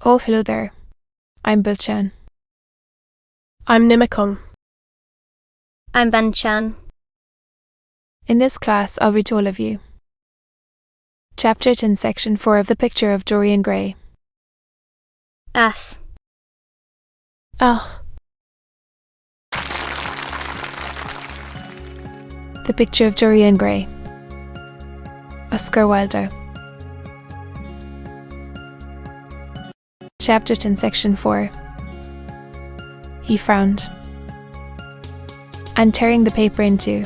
Oh, hello there. I'm Bilchan. I'm Nimikung. I'm Banchan. In this class, I'll read to all of you. Chapter 10, Section 4 of the picture of Dorian Gray. As. Ah. The picture of Dorian Gray. Oscar Wilde. Chapter 10, Section 4. He frowned, and tearing the paper in two,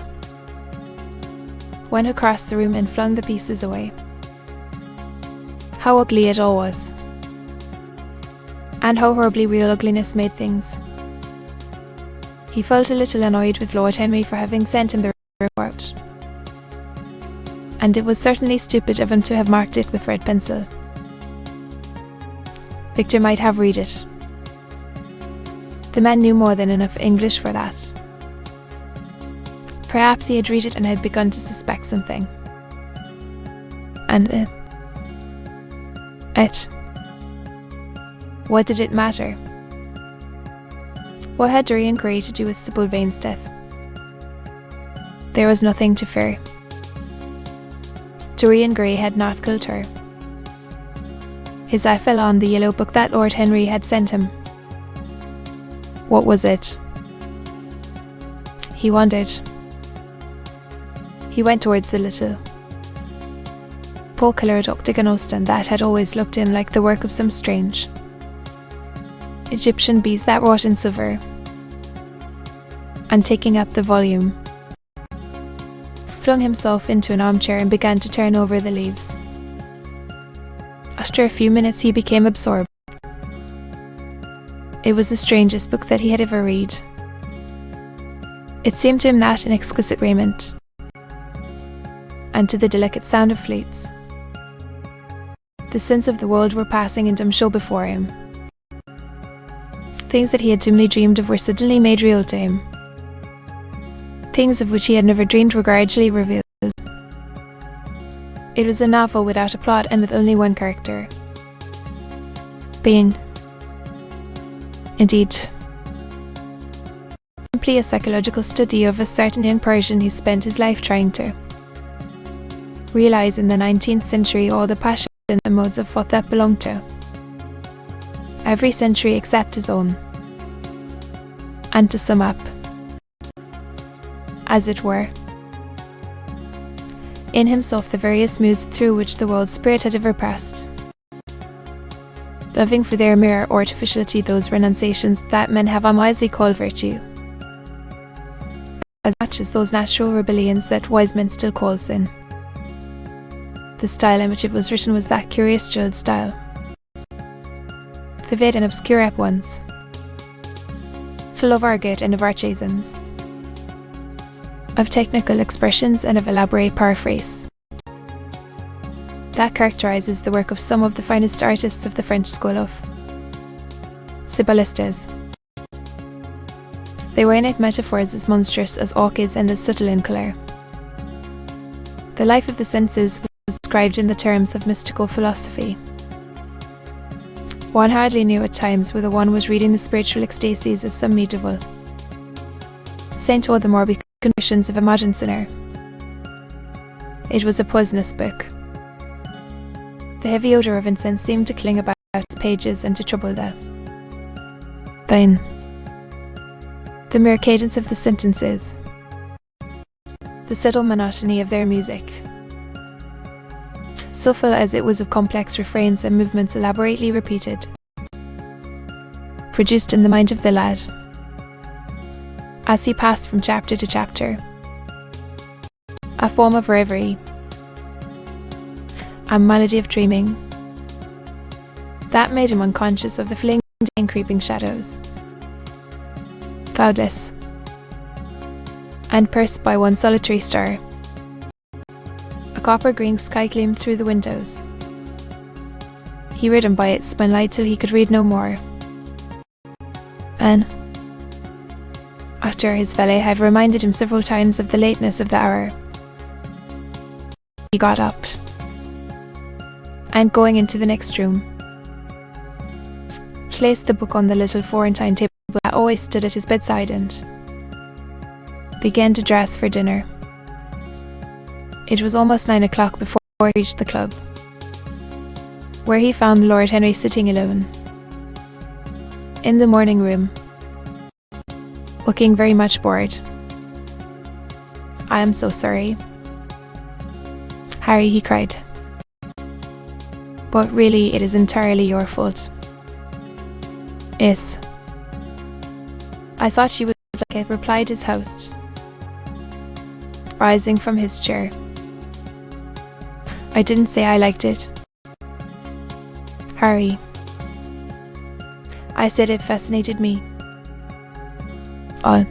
went across the room and flung the pieces away. How ugly it all was, and how horribly real ugliness made things. He felt a little annoyed with Lord Henry for having sent him the report, and it was certainly stupid of him to have marked it with red pencil. Victor might have read it. The man knew more than enough English for that. Perhaps he had read it and had begun to suspect something. And what did it matter? What had Dorian Gray to do with Sybil Vane's death? There was nothing to fear. Dorian Gray had not killed her. His eye fell on the yellow book that Lord Henry had sent him. What was it? He wondered. He went towards the little pearl-coloured octagonal stand that had always looked in like the work of some strange Egyptian bees that wrought in silver, and taking up the volume, flung himself into an armchair and began to turn over the leaves. After a few minutes he became absorbed. It was the strangest book that he had ever read. It seemed to him that in exquisite raiment, and to the delicate sound of flutes, the scenes of the world were passing in dumb show before him. Things that he had dimly dreamed of were suddenly made real to him. Things of which he had never dreamed were gradually revealed. It was a novel without a plot and with only one character. Being, indeed, simply a psychological study of a certain young Persian who spent his life trying to realize in the 19th century all the passions and the modes of thought that belonged to every century except his own, and to sum up, as it were, in himself the various moods through which the world's spirit had ever passed, loving for their mere artificiality those renunciations that men have unwisely called virtue, as much as those natural rebellions that wise men still call sin. The style in which it was written was that curious jewelled style, vivid and obscure at once, full of argot and of archaisms, of technical expressions and of elaborate paraphrase, that characterizes the work of some of the finest artists of the French school of Symbolistes. They were in it metaphors as monstrous as orchids and as subtle in colour. The life of the senses was described in the terms of mystical philosophy. One hardly knew at times whether one was reading the spiritual ecstasies of some medieval saint or the morbid conditions of a modern sinner. It was a poisonous book. The heavy odour of incense seemed to cling about its pages and to trouble the mere cadence of the sentences, the subtle monotony of their music, so full as it was of complex refrains and movements elaborately repeated, produced in the mind of the lad, as he passed from chapter to chapter, a form of reverie, a melody of dreaming, that made him unconscious of the fleeing and creeping shadows, cloudless, and pierced by one solitary star. A copper-green sky gleamed through the windows. He ridden by its spun light till he could read no more. And, after his valet had reminded him several times of the lateness of the hour, he got up, and going into the next room, placed the book on the little Florentine table that always stood at his bedside and began to dress for dinner. It was almost 9 o'clock before he reached the club, where he found Lord Henry sitting alone in the morning room, looking very much bored. "I am so sorry, Harry," he cried. "But really it is entirely your fault." "Yes, I thought you would like it," replied his host, rising from his chair. "I didn't say I liked it, Harry. I said it fascinated me." "Oh,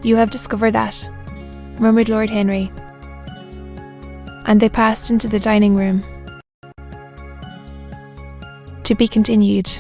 you have discovered that," murmured Lord Henry, and they passed into the dining room. To be continued.